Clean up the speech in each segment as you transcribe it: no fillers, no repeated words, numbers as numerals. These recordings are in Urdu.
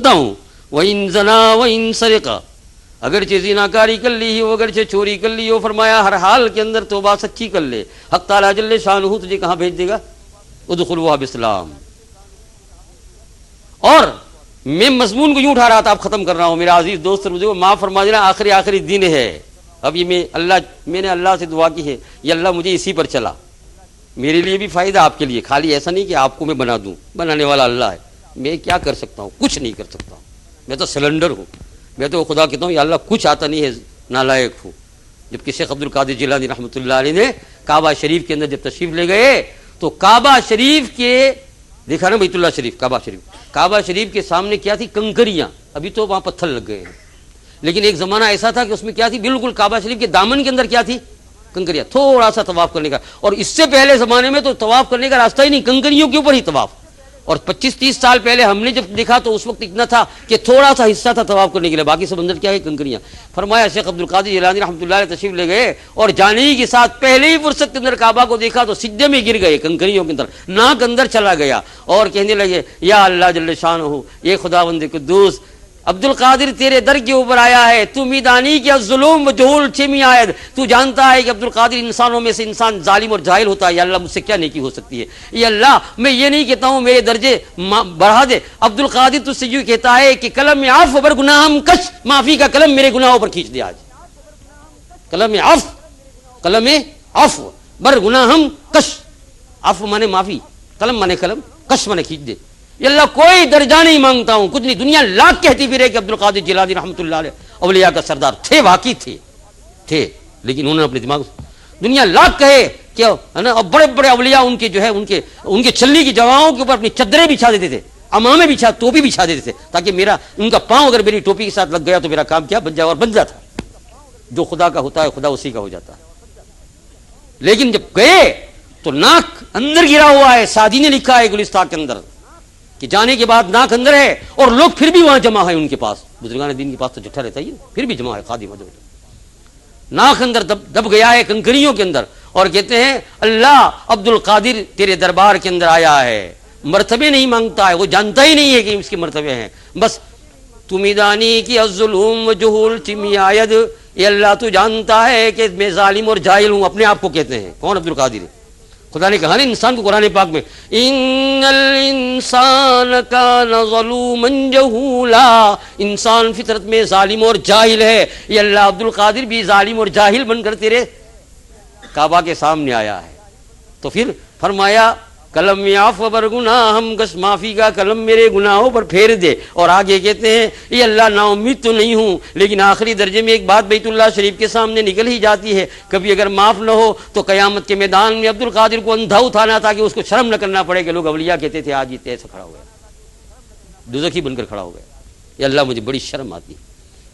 کرتا ہوں وَإِن زَنَا وَإِن سَرِقَ، اگرچہ زناکاری کر لی ہو، اگرچہ چوری کر لی ہو، فرمایا ہر حال کے اندر توبہ سچی کر لے، حق تعالیٰ جل شانہ تجھے کہاں بھیج دے گا؟ ادخلوها بسلام۔ اور میں مضمون کو یوں اٹھا رہا تھا، اب ختم کر رہا ہوں میرا عزیز دوست، مجھے معاف فرما دینا، آخری دن ہے، اب یہ میں نے اللہ سے دعا کی ہے، یہ اللہ مجھے اسی پر چلا، میرے لیے بھی فائدہ، آپ کے لیے، خالی ایسا نہیں کہ آپ کو میں بنا دوں، بنانے والا اللہ ہے، میں کیا کر سکتا ہوں؟ کچھ نہیں کر سکتا ہوں، میں تو سلنڈر ہوں، میں تو خدا کہتا ہوں یا اللہ کچھ آتا نہیں ہے، نالائق ہوں۔ جبکہ شیخ عبد القادر جیلانی رحمۃ اللہ علیہ نے کعبہ شریف کے اندر جب تشریف لے گئے تو کعبہ شریف کے دیکھا نا، بیت اللہ شریف، کعبہ شریف کے سامنے کیا تھی؟ کنکریاں، ابھی تو وہاں پتھر لگ گئے ہیں، لیکن ایک زمانہ ایسا تھا کہ اس میں کیا تھی؟ بالکل کعبہ شریف کے دامن کے اندر کیا تھی؟ کنکریاں، تھوڑا سا طواف کرنے کا، اور اس سے پہلے زمانے میں تو طواف کرنے کا راستہ ہی نہیں، کنکریوں کے اوپر ہی طواف، اور 25-30 سال پہلے ہم نے جب دیکھا تو اس وقت اتنا تھا کہ تھوڑا سا حصہ تھا طواف کرنے کے لیے، باقی سب اندر کیا ہے؟ کنکریاں۔ فرمایا شیخ عبد القادر جیلانی رحمۃ اللہ علیہ تشریف لے گئے اور جانے ہی کے ساتھ پہلے ہی فرصت کے اندر کعبہ کو دیکھا تو سجدے میں گر گئے، کنکریوں کے اندر ناک اندر چلا گیا، اور کہنے لگے یا اللہ جل شانہ، یہ خداوند قدوس، عبد القادر تیرے در کے اوپر آیا ہے، تو میدانی کیا ظلم و جہول چمی آید، تو جانتا ہے کہ عبد القادر انسانوں میں سے انسان ظالم اور جاہل ہوتا ہے، یا اللہ مجھ سے کیا نیکی ہو سکتی ہے؟ یا اللہ میں یہ نہیں کہتا ہوں میرے درجے بڑھا دے، عبد القادر تجھ سے یوں کہتا ہے کہ قلم عفو بر گناہم کش، معافی کا قلم میرے گناہوں پر کھینچ دے آج، قلم عفو بر گناہم کش، عفو مانے معافی، قلم مانے قلم، کش مانے کھینچ دے، یا اللہ کوئی درجہ نہیں مانگتا ہوں، کچھ نہیں، دنیا لاکھ کہتی پھرے کہ عبد القادر جیلانی رحمۃ اللہ علیہ اولیاء کا سردار تھے، واقعی تھے، لیکن انہوں نے اپنے دماغ، دنیا لاکھ کہے کہ بڑے بڑے اولیاء ان کے جو ہے ان کے چلنے کی جگہوں کے اوپر اپنی چادریں بچھا دیتے تھے، امامے بچھا، ٹوپی بچھا دیتے تھے، تاکہ میرا ان کا پاؤں اگر میری ٹوپی کے ساتھ لگ گیا تو میرا کام کیا بن جائے، اور بن جاتا، جو خدا کا ہوتا ہے خدا اسی کا ہو جاتا ہے۔ لیکن جب گئے تو ناک اندر گرا ہوا ہے، سعدی نے لکھا ہے گلستان کے اندر کہ جانے کے بعد ناک اندر ہے، اور لوگ پھر بھی وہاں جمع ہے ان کے پاس، بزرگان دین کے پاس تو جٹھا رہتا ہی، پھر بھی جمع ہے، خادم ہے، ناک اندر دب گیا ہے کنکریوں کے اندر، اور کہتے ہیں اللہ عبد القادر تیرے دربار کے اندر آیا ہے، مرتبے نہیں مانگتا ہے، وہ جانتا ہی نہیں ہے کہ اس کے مرتبے ہیں، بس تم میدانی کی الظلم و جہول چمی آید، یہ اللہ تو جانتا ہے کہ میں ظالم اور جاہل ہوں، اپنے آپ کو کہتے ہیں، کون؟ عبد القادر۔ خدا نے کہا نا انسان کو قرآن پاک میں ان الانسان کان ظلوما جہولا، انسان فطرت میں ظالم اور جاہل ہے، یہ اللہ عبد القادر بھی ظالم اور جاہل بن کر تیرے کعبہ کے سامنے آیا ہے، تو پھر فرمایا قلم عفو بر گناہم کش، معافی کا قلم میرے گناہوں پر پھیر دے، اور آگے کہتے ہیں یہ اللہ نا امید تو نہیں ہوں، لیکن آخری درجے میں ایک بات بیت اللہ شریف کے سامنے نکل ہی جاتی ہے، کبھی اگر معاف نہ ہو تو قیامت کے میدان میں عبد القادر کو اندھا اٹھانا تاکہ اس کو شرم نہ کرنا پڑے کہ لوگ اولیاء کہتے تھے، آج یہ ایسا کھڑا ہو گیا، دوزخی بن کر کھڑا ہو گیا، یہ اللہ مجھے بڑی شرم آتی،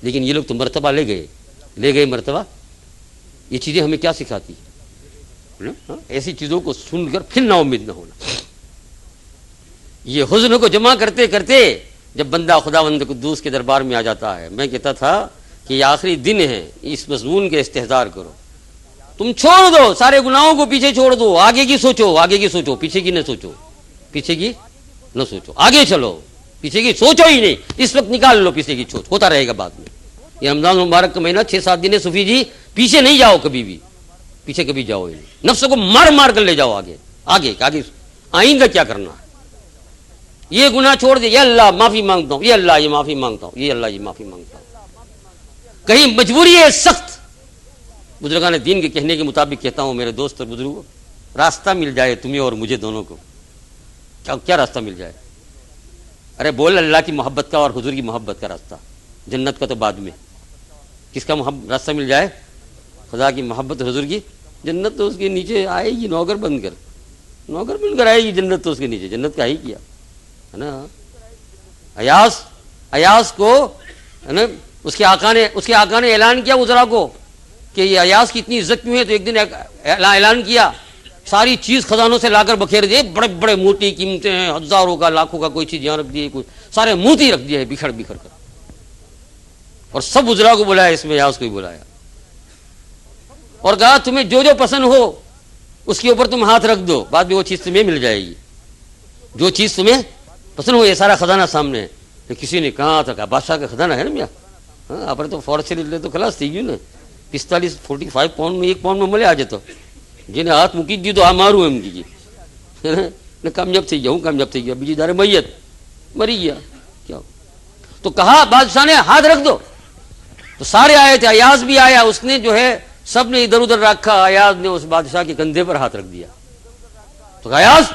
لیکن یہ لوگ تو مرتبہ لے گئے مرتبہ، یہ چیزیں ہمیں کیا سکھاتی ہیں؟ ایسی چیزوں کو سن کر پھر نا امید نہ ہونا۔ یہ حزن کو جمع کرتے کرتے جب بندہ خداوند قدوس کے دربار میں آ جاتا ہے، میں کہتا تھا کہ یہ آخری دن ہے، اس مضمون کے استحضار کرو، تم چھوڑ دو سارے گناہوں کو، پیچھے چھوڑ دو، آگے کی سوچو، پیچھے کی نہ سوچو، آگے چلو، پیچھے کی سوچو ہی نہیں، اس وقت نکال لو پیچھے کی سوچ، ہوتا رہے گا بعد میں۔ یہ رمضان مبارک کا مہینہ 6-7 دن ہے، صوفی جی پیچھے نہیں جاؤ، کبھی بھی پیچھے کبھی جاؤ ہی نہیں، نفس کو مار کر لے جاؤ آگے آئندہ کیا کرنا ہے، یہ گناہ چھوڑ دے، یہ اللہ معافی مانگتا ہوں، یہ اللہ یہ معافی مانگتا ہوں، یہ اللہ یہ معافی مانگتا ہوں، کہیں مجبوری ہے سخت، بزرگان دین کے کہنے کے مطابق کہتا ہوں میرے دوست اور بزرگوں، راستہ مل جائے تمہیں اور مجھے دونوں کو، کیا راستہ مل جائے؟ ارے بول اللہ کی محبت کا اور حضور کی محبت کا راستہ، جنت کا تو بعد میں، کس کا راستہ مل جائے؟ خدا کی محبت، حضور کی جنت تو اس کے نیچے آئے گی، نوکر بن کر آئے گی جنت، تو اس کے نیچے جنت کا ہی کیا ہے نا۔ ایاس کو ہے نا اس کے آقا نے اعلان کیا وزرا کو کہ یہ ایاس کی اتنی عزت کیوں ہے، تو ایک دن اعلان کیا ساری چیز خزانوں سے لا کر بکھیر دے، بڑے بڑے موتی قیمتیں ہیں، ہزاروں کا لاکھوں کا، کوئی چیز یہاں رکھ دی، کوئی سارے موتی رکھ دیا ہے بکھر کر، اور سب وزرا کو بلایا، اس میں ایاس کو ہی بلایا، اور کہا تمہیں جو پسند ہو اس کے اوپر تم ہاتھ رکھ دو، بعد میں وہ چیز تمہیں مل جائے گی، جو چیز تمہیں پسند ہو، یہ سارا خزانہ سامنے ہے، کسی نے کہا تھا کہ بادشاہ کا خزانہ ہے نا میاں, ہاں آپ نے تو فوراً سے لے تو خلاص تھی گی نا, 45 پاؤنڈ میں 1 پاؤنڈ میں ملے آ جاتا جنہیں ہاتھ مکی دی تو آ مارو ایم کی نے کامیاب تھی گیا ہوں, کامیاب تھی گیا, بیجی دارے میت مری گیا کیا. تو کہا بادشاہ نے ہاتھ رکھ دو, تو سارے آئے تھے, ایاز بھی آیا, اس نے جو ہے سب نے ادھر ادھر رکھا, ایاز نے اس بادشاہ کے کندھے پر ہاتھ رکھ دیا. تو کہا ایاز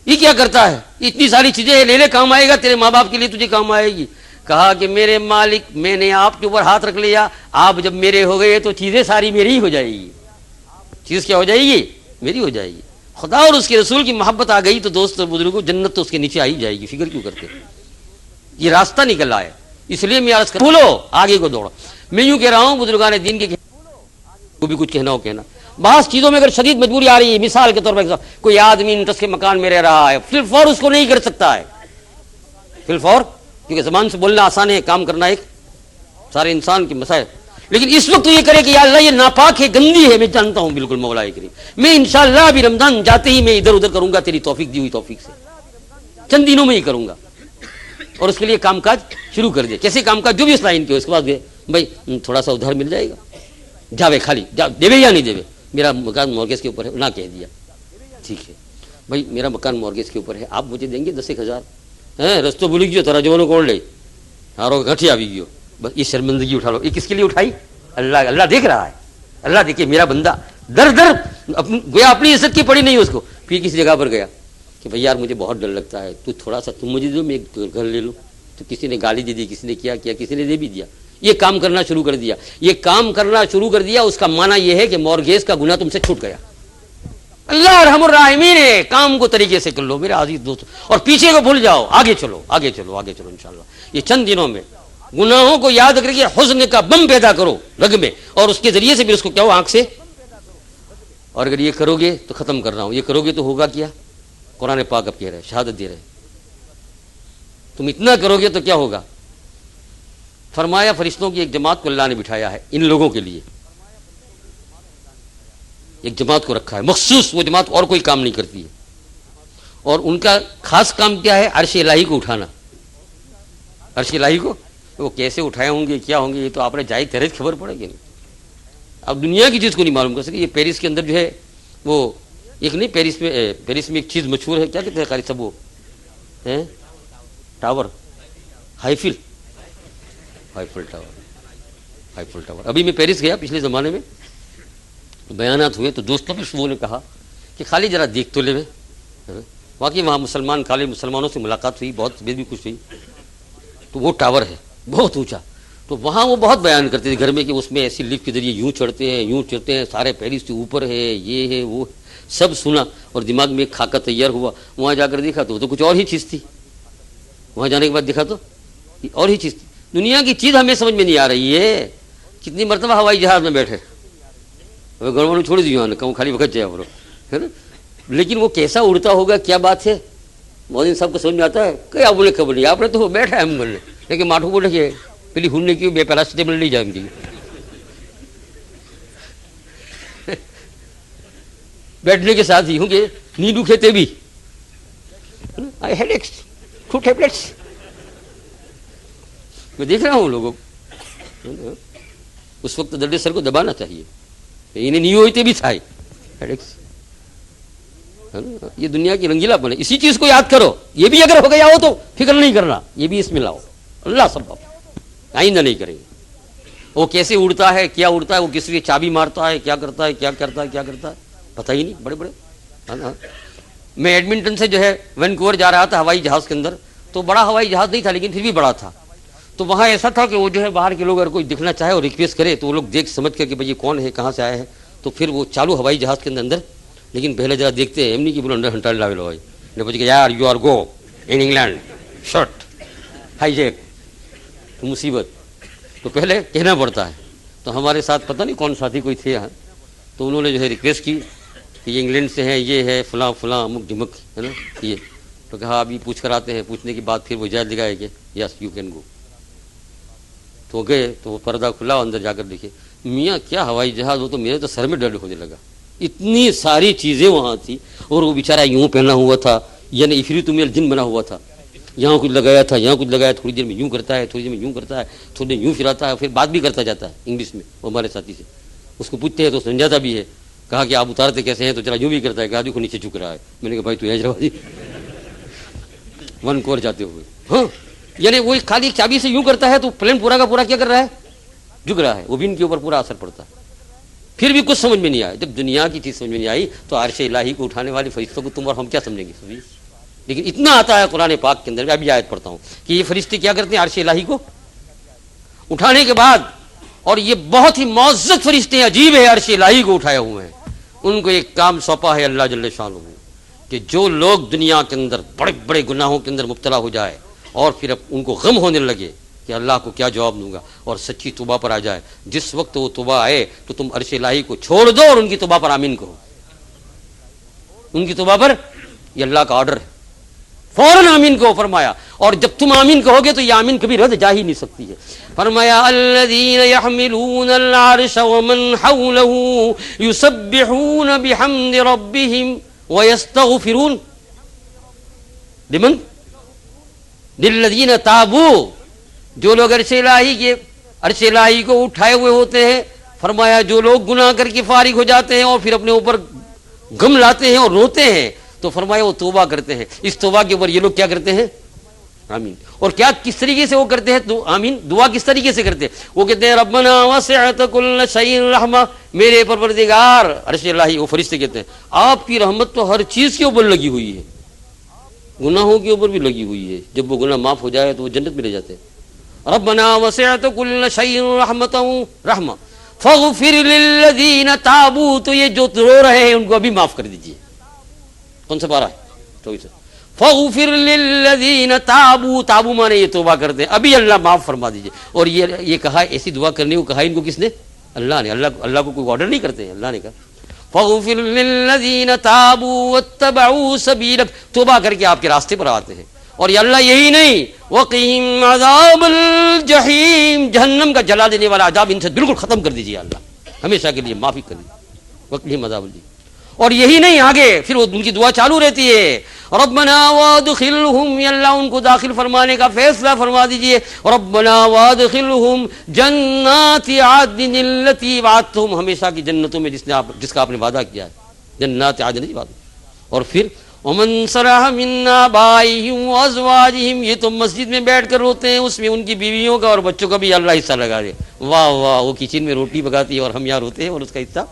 یہ کیا کرتا ہے, اتنی ساری چیزیں لے لے, کام آئے گا تیرے ماں باپ کے لیے, تجھے کام آئے گی. کہا کہ میرے مالک میں نے آپ کے اوپر ہاتھ رکھ لیا, آپ جب میرے ہو گئے تو چیزیں ساری میری ہی ہو جائے گی. چیز کیا ہو جائے گی, میری ہو جائے گی. خدا اور اس کے رسول کی محبت آ گئی تو دوست اور بزرگوں جنت تو اس کے نیچے آ ہی جائے گی, فکر کیوں کرتے. یہ راستہ نکل آیا, اس لیے میں عرض کروں بھولو آگے کو دوڑو. میں یوں کہہ رہا ہوں بزرگان دین کے وہ بھی کچھ کہنا ہو کہنا. بعض چیزوں میں اگر شدید مجبوری آ رہی ہے, مثال کے طور پر کوئی آدمی انٹس کے مکان میں رہ رہا ہے, فی الفور اس کو نہیں کر سکتا ہے, فی الفور, کیونکہ زبان سے بولنا آسان ہے, کام کرنا ایک سارے انسان کے مسائل. لیکن اس وقت تو یہ کرے کہ یا اللہ یہ ناپاک ہے, گندی ہے, میں جانتا ہوں بالکل مولا کریم, میں انشاءاللہ ابھی رمضان جاتے ہی میں ادھر ادھر کروں گا, تیری توفیق دی ہوئی توفیق سے چند دنوں میں ہی کروں گا. اور اس کے لیے کام کاج شروع کر دے, کیسے کام کاج جو بھی اسلام کے, اس کے بعد بھائی تھوڑا سا ادھر مل جائے گا, جاوے خالی جا, دیوے یا نہیں دیوے, میرا مکان مورگیج کے اوپر ہے, نہ کہہ دیا ٹھیک ہے بھائی میرا مکان مورگیج کے اوپر ہے, آپ مجھے دیں گے 10,000 ہیں, رستوں بھول گئے تھوڑا جوانوں کوڑ لے ہارو گھٹیا بھی گیو, بس یہ شرمندگی اٹھا لو. یہ کس کے لیے اٹھائی, اللہ دیکھ رہا ہے, اللہ دیکھے میرا بندہ در در گویا اپنی عزت کی پڑی نہیں اس کو. پھر کسی جگہ پر گیا کہ بھائی یار مجھے بہت ڈر لگتا ہے, تو تھوڑا سا تم مجھے دو, میں ایک گھر لے لوں. تو کسی نے گالی دے دی, کسی نے کیا کسی نے دے بھی دیا. یہ کام کرنا شروع کر دیا, یہ کام کرنا شروع کر دیا. اس کا معنی یہ ہے کہ مورگیج کا گناہ تم سے چھوٹ گیا. اللہ ارحم الراحمین ہے, کام کو طریقے سے کر لو میرے عزیز دوست, اور پیچھے کو بھول جاؤ, آگے چلو آگے چلو آگے چلو. انشاءاللہ یہ چند دنوں میں گناہوں کو یاد کر کے حزن کا بم پیدا کرو رگ میں, اور اس کے ذریعے سے بھی اس کو کیا ہو آنکھ سے. اور اگر یہ کرو گے تو ختم کر رہا ہوں, یہ کرو گے تو ہوگا کیا, قرآن پاک اب کہہ رہے, شہادت دے رہے, تم اتنا کرو گے تو کیا ہوگا. فرمایا فرشتوں کی ایک جماعت کو اللہ نے بٹھایا ہے ان لوگوں کے لیے, ایک جماعت کو رکھا ہے مخصوص, وہ جماعت اور کوئی کام نہیں کرتی ہے, اور ان کا خاص کام کیا ہے, عرش الہی کو اٹھانا. عرش الہی کو وہ کیسے اٹھائے ہوں گے, کیا ہوں گے, یہ تو آپ نے جائے تیرے خبر پڑے گی. اب دنیا کی چیز کو نہیں معلوم کر سکے. یہ پیرس کے اندر جو ہے وہ ایک نہیں, پیرس میں ایک چیز مشہور ہے, کیا کہتے ہیں قاری صاحب, وہ ٹاور, ہائیفل ٹاور. ابھی میں پیرس گیا پچھلے زمانے میں, بیانات ہوئے تو دوستوں میں وہ نے کہا کہ خالی ذرا دیکھ تو لے میں. واقعی وہاں کالے مسلمانوں سے ملاقات ہوئی, بہت طبیعت بھی خوش ہوئی. تو وہ ٹاور ہے بہت اونچا, تو وہاں وہ بہت بیان کرتے تھے گھر میں کہ اس میں ایسی لفٹ کے ذریعے یوں چڑھتے ہیں, سارے پیرس سے اوپر ہے, یہ ہے وہ, سب سنا اور دماغ میں ایک خاکہ تیار ہوا. وہاں جا کر دیکھا تو وہ تو کچھ اور ہی چیز تھی, وہاں جانے کے بعد دیکھا تو اور ہی چیز تھی. دنیا کی چیز ہمیں سمجھ میں نہیں آ رہی ہے. کتنی مرتبہ ہوائی جہاز میں بیٹھے, گڑبڑ میں چھوڑ دیے کہوں خالی وقت جائے برو, ہے نا, لیکن وہ کیسا اڑتا ہوگا, کیا بات ہے. مودین صاحب کو سمجھ میں آتا ہے کہ آپ بولے خبر نہیں, آپ نے تو بیٹھا ہے ہم بولنے, لیکن ماٹھو بولے کہ پہلی ہننے کی بے پیراسٹیمل نہیں جائیں گی. بیٹھنے کے ساتھ ہی ہوں گے نیند اٹھتے بھی, ہیڈ ایکس 2 ٹیبلٹس. میں دیکھ رہا ہوں لوگوں کو, اس وقت درد سر کو دبانا چاہیے, انہیں نہیں ہوتے بھی تھا ہیڈ ایکس. یہ دنیا کی رنگیلا بنے, اسی چیز کو یاد کرو. یہ بھی اگر ہو گیا ہو تو فکر نہیں کرنا, یہ بھی اس میں لاؤ, اللہ سب آئندہ نہیں کریں گے. وہ کیسے اڑتا ہے, کیا اڑتا ہے, وہ کس لیے چابی مارتا ہے, کیا کرتا ہے, کیا کرتا ہے, کیا کرتا ہے, پتہ ہی نہیں. بڑے بڑے میں ایڈمنٹن سے جو ہے وینکوور جا رہا تھا ہوائی جہاز کے اندر, تو بڑا ہوائی جہاز نہیں تھا لیکن پھر بھی بڑا تھا. تو وہاں ایسا تھا کہ وہ جو ہے باہر کے لوگ اگر کوئی دکھنا چاہے اور ریکویسٹ کرے تو وہ لوگ دیکھ سمجھ کر کہ بھائی یہ کون ہے, کہاں سے آیا ہے, تو پھر وہ چالو ہوائی جہاز کے اندر. لیکن پہلے ذرا دیکھتے ہیں, نہیں کہ بولو انڈر ہنٹا لاوے لو بھائی, پوچھ کے یار you are go in England shirt hijack, مصیبت. تو پہلے کہنا پڑتا ہے. تو ہمارے ساتھ پتہ نہیں کون ساتھی کوئی تھے یہاں, تو انہوں نے جو ہے ریکویسٹ کی کہ یہ انگلینڈ سے ہیں, یہ ہے فلاں فلاں امک ڈھمک, ہے نا یہ. تو کہا ابھی پوچھ کر آتے ہیں, پوچھنے کے بعد پھر وہ اجازت دکھائے کہ یس یو کین گو. تو گئے تو وہ پردہ کھلا, اندر جا کر دیکھے میاں کیا ہوائی جہاز, وہ تو میرے تو سر میں درد ہونے لگا, اتنی ساری چیزیں وہاں تھی. اور وہ بیچارہ یوں پہنا ہوا تھا, یعنی عفریت من الجن بنا ہوا تھا, یہاں کچھ لگایا تھا، یہاں کچھ لگایا، تھوڑی دیر میں یوں کرتا ہے، تھوڑی دیر میں یوں کرتا ہے، تھوڑی دیر یوں پھراتا ہے، پھر بات بھی کرتا جاتا ہے انگلش میں وہ ہمارے ساتھی سے. اس کو پوچھتے ہیں تو سمجھاتا بھی ہے. کہا کہ آپ اتارتے کیسے ہیں؟ تو چلا یوں بھی کرتا ہے کہ آدمی کو نیچے جھک رہا ہے. میں نے کہا بھائی تو حیدرآبادی ون کور جاتے ہوئے. ہاں یعنی وہ خالی چابی سے یوں کرتا ہے تو پلین پورا کا پورا کیا کر رہا ہے؟ جھک رہا ہے. وہ بھی ان کے اوپر پورا اثر پڑتا ہے. پھر بھی کچھ سمجھ میں نہیں آیا. جب دنیا کی چیز سمجھ میں نہیں آئی تو عرش الہی کو اٹھانے والے فرشتوں کو تم اور ہم کیا سمجھیں گے؟ لیکن اتنا آتا ہے قرآن پاک کے اندر. میں ابھی آیت پڑھتا ہوں کہ یہ فرشتے کیا کرتے ہیں عرش الہی کو اٹھانے کے بعد. اور یہ بہت ہی معزز فرشتے ہیں، عجیب ہے، عرش الہی کو اٹھائے ہوئے ہیں. ان کو ایک کام سونپا ہے اللہ جل شانہ کہ جو لوگ دنیا کے اندر بڑے بڑے گناہوں کے اندر مبتلا ہو جائے اور پھر اب ان کو غم ہونے لگے کہ اللہ کو کیا جواب دوں گا، اور سچی توبہ پر آ جائے، جس وقت وہ توبہ آئے تو تم عرش الہی کو چھوڑ دو اور ان کی توبہ پر آمین کہو. ان کی توبہ پر یہ اللہ کا آرڈر ہے، فوراً آمین کہو فرمایا. اور جب تم آمین کہو گے تو یہ آمین کبھی رد جا ہی نہیں سکتی ہے. فرمایا الذین یحملون العرش ومن حولہ یسبحون بحمد ربہم ویستغفرون لمن للذین تابوا. جو لوگ عرش الہی کو اٹھائے ہوئے ہوتے ہیں، فرمایا جو لوگ گناہ کر کے فارغ ہو جاتے ہیں اور پھر اپنے اوپر غم لاتے ہیں اور روتے ہیں تو فرمایا وہ توبہ کرتے ہیں. اس توبہ کے اوپر یہ لوگ کیا کرتے ہیں؟ آمین. اور کیا کس طریقے سے وہ کرتے ہیں؟ تو آمین دعا کس طریقے سے کرتے ہیں؟ وہ کہتے ہیں ربنا وسعت کل شیء رحمہ، میرے پروردگار. عرش الہی وہ فرشتے کہتے ہیں آپ کی رحمت تو ہر چیز کے اوپر لگی ہوئی ہے، گناہوں کے اوپر بھی لگی ہوئی ہے. جب وہ گناہ معاف ہو جائے تو وہ جنت میں لے جاتے ہیں. ربنا وسعت کل شیء رحمہ فاغفر للذین تابوا. تو یہ جو رو رہے ہیں ان کو ابھی معاف کر دیجیے. کون سا پارہ ہے؟ 24. فاغفر للذین تابوا، تابوا مانے یہ توبہ کرتے ہیں، ابھی اللہ معاف فرما دیجیے. اور یہ کہا، ایسی دعا کرنے کو کہا ان کو کس نے؟ اللہ نے. اللہ کو کوئی آرڈر نہیں کرتے ہیں، اللہ نے کہا فاغفر للذین تابوا واتبعوا سبیلک. توبہ کر کے آپ کے راستے پر آتے ہیں. اور یہ اللہ یہی نہیں، وقہم عذاب الجحیم، جہنم کا جلا دینے والا عذاب ان سے بالکل ختم کر دیجیے اللہ، ہمیشہ کے لیے معافی کر دیجیے. وقہم عذاب الجحیم. اور یہی نہیں، آگے پھر ان کی دعا چالو رہتی ہے ربنا وادخلہم، یا اللہ ان کو داخل فرمانے کا فیصلہ فرما دیجئے. ربنا وادخلہم جنات عدن التی وعدتہم، ہمیشہ کی جنتوں میں جس کا آپ نے وعدہ کیا ہے، جنات عدن کی وعدہ. اور پھر ومن صلح من آبائہم وازواجہم، یہ تو مسجد میں بیٹھ کر روتے ہیں، اس میں ان کی بیویوں کا اور بچوں کا بھی اللہ حصہ لگا دے. واہ واہ، وہ کچن میں روٹی پکاتی ہے اور ہم یہاں روتے ہیں اور اس کا حصہ.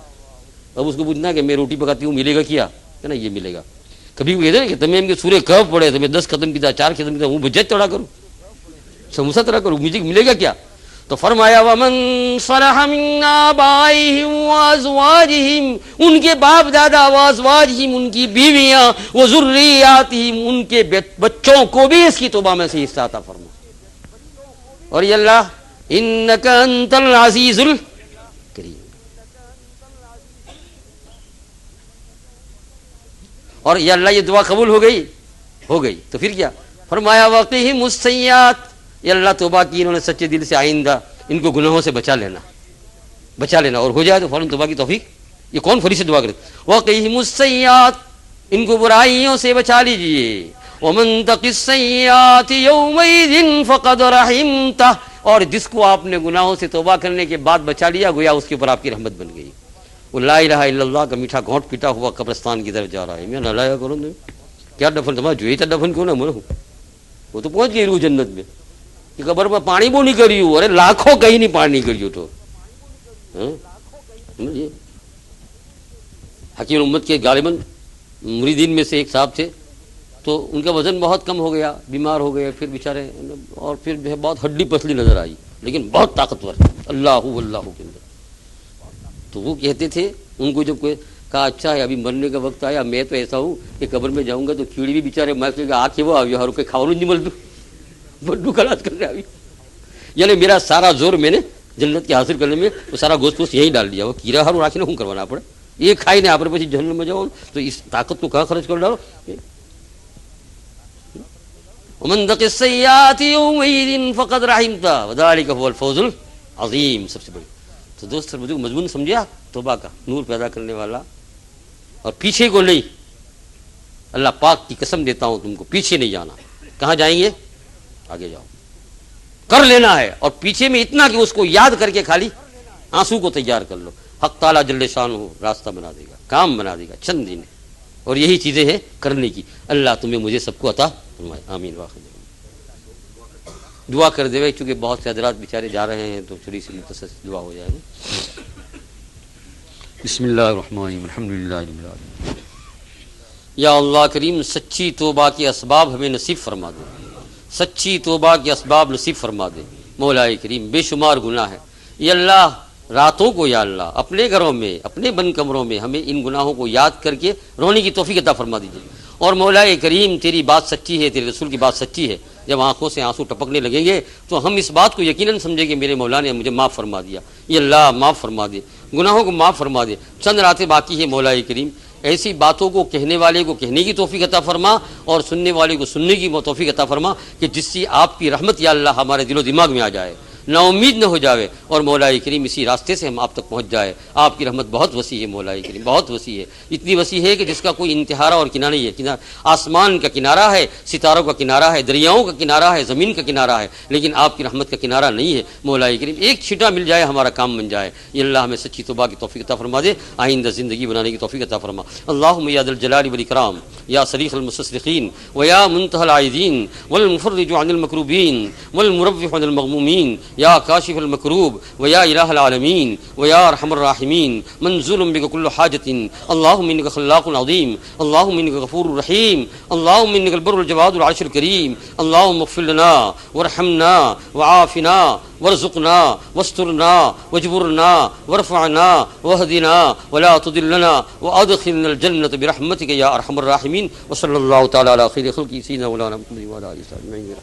اب اس کو پوچھنا کہ میں روٹی پکاتی ہوں ملے گا کیا؟ کہ نا یہ ملے گا. کبھی وہ کہتے ہیں کہ تمہیں کے سورے کب پڑے، تمہیں 10 ختم کیا، 4 ختم کیا، وہ بجٹ توڑا کروں، سموسہ توڑا کروں، مجھے ملے گا کیا؟ تو فرمایا ومن صلح من آبائہم وازواجہم، ان کے باپ دادا، وازواجہم ان کی بیویاں، وذریاتہم ان کے بچوں کو بھی اس کی توبہ میں سے حصہ عطا فرما. اور یہ اللہ انک انت العزیز الکریم. اور یہ اللہ یہ دعا قبول ہو گئی تو پھر کیا فرمایا وقہم السیئات. یہ اللہ توبہ کی انہوں نے سچے دل سے، آئندہ ان کو گناہوں سے بچا لینا اور ہو جائے تو فوراً توبہ کی توفیق. یہ کون فرشتے دعا کرتے؟ وقہم السیئات، ان کو برائیوں سے بچا لیجئے. ومن تق السیئات یومئذ فقد رحمتہ، اور جس کو آپ نے گناہوں سے توبہ کرنے کے بعد بچا لیا، گویا اس کے اوپر آپ کی رحمت بن گئی. وہ لا الہ الا اللہ کا میٹھا گھونٹ پیٹا ہوا قبرستان کی طرف جا رہا ہے. میں نہ لایا کروں کیا دفن تمہارا جو ہی تھا دفن کیوں نہ مروں، وہ تو پہنچ گئی روح جنت میں. کہ قبر میں پانی بو نہیں کری ہوں، ارے لاکھوں کہیں نہیں پانی کری ہو. تو حکیم امت کے غالباً مریدین میں سے ایک صاحب تھے، تو ان کا وزن بہت کم ہو گیا، بیمار ہو گئے، پھر بیچارے، اور پھر جو ہے بہت ہڈی پسلی نظر آئی لیکن بہت طاقتور، اللہ کے اندر. تو وہ کہتے تھے، ان کو جب کوئی کہا اچھا ہے ابھی مرنے کا وقت آیا، میں تو ایسا ہوں کہ قبر میں جاؤں گا تو کیڑی بھی بیچارے میں آ کے وہ آ کے کھاؤ نہیں مل دوں بڈو کلاس کر رہا ابھی. یعنی میرا سارا زور میں نے جنت کے حاصل کرنے میں وہ سارا گوشت پوست یہی ڈال دیا. وہ کیڑا ہر راکھی نہ کروانا پڑے، یہ کھائی نہیں آپ پچھلے جہنم میں جاؤ، تو اس طاقت کو کہاں خرچ کر ڈالو. ومن تق السیئات یومئذ فقد رحمتہ وذلک هو الفوز العظیم. سب سے بڑی. تو دوست مضمون سمجھا توبہ کا، نور پیدا کرنے والا، اور پیچھے کو نہیں. اللہ پاک کی قسم دیتا ہوں تم کو پیچھے نہیں جانا. کہاں جائیں گے؟ آگے جاؤ، کر لینا ہے، اور پیچھے میں اتنا کہ اس کو یاد کر کے خالی آنسو کو تیار کر لو. حق تعالیٰ جل شان ہو راستہ بنا دے گا، کام بنا دے گا چند دن، اور یہی چیزیں ہیں کرنے کی. اللہ تمہیں مجھے سب کو عطا فرمائے، آمین. واخر دعا کر دے بھائی، چونکہ بہت سے حضرات بیچارے جا رہے ہیں تو تھوڑی سی مختصر دعا ہو جائے گی. بسم اللہ الرحمن الرحیم، الحمدللہ رب العالمین. یا اللہ کریم سچی توبہ کے اسباب ہمیں نصیب فرما دے، سچی توبہ کے اسباب نصیب فرما دے. مولا کریم بے شمار گناہ ہے یہ اللہ، راتوں کو یا اللہ اپنے گھروں میں اپنے بند کمروں میں ہمیں ان گناہوں کو یاد کر کے رونے کی توفیق عطا فرما دیجیے. اور مولا کریم تیری بات سچی ہے، تیرے رسول کی بات سچی ہے. جب آنکھوں سے آنسو ٹپکنے لگیں گے تو ہم اس بات کو یقیناً سمجھیں کہ میرے مولا نے مجھے معاف فرما دیا. یہ اللہ معاف فرما دے، گناہوں کو معاف فرما دے. چند راتیں باقی ہے مولا کریم، ایسی باتوں کو کہنے والے کو کہنے کی توفیق عطا فرما، اور سننے والے کو سننے کی توفیق عطا فرما، کہ جس سے آپ کی رحمت یا اللہ ہمارے دل و دماغ میں آ جائے، نا امید نہ ہو جاوے، اور مولا کریم اسی راستے سے ہم آپ تک پہنچ جائے. آپ کی رحمت بہت وسیع ہے مولا کریم، بہت وسیع ہے، اتنی وسیع ہے کہ جس کا کوئی انتہارہ اور کنارہ نہیں ہے. آسمان کا کنارہ ہے، ستاروں کا کنارہ ہے، دریاؤں کا کنارہ ہے، زمین کا کنارہ ہے، لیکن آپ کی رحمت کا کنارہ نہیں ہے مولا کریم. ایک چھٹا مل جائے ہمارا کام بن جائے. یہ اللہ ہمیں سچی توبہ کی توفیق عطا فرما دے، آئندہ زندگی بنانے کی توفیق عطا فرما. اللہم یا ذا الجلال والاکرام یا صریح المستصرخین ویا منتہى العائذین والمفرج عن المکروبین والمرفع عن المغمومین یا کاشف المکروب ویا الہ العالمین ویا ارحم الراحمین منزول بک کل حاجت. اللہم انک خلاق عظیم، اللہم انک غفور رحیم، اللہم انک البر الجواد العرش الکریم. اللہم اغفر لنا وارحمنا وعافنا وارزقنا واسترنا واجبرنا وارفعنا واهدنا ولا تضلنا وادخلنا الجنة برحمتك يا ارحم الراحمين. وصلى الله تعالى على خير خلقه سيدنا مولانا محمد وعلى اله وصحبه اجمعين.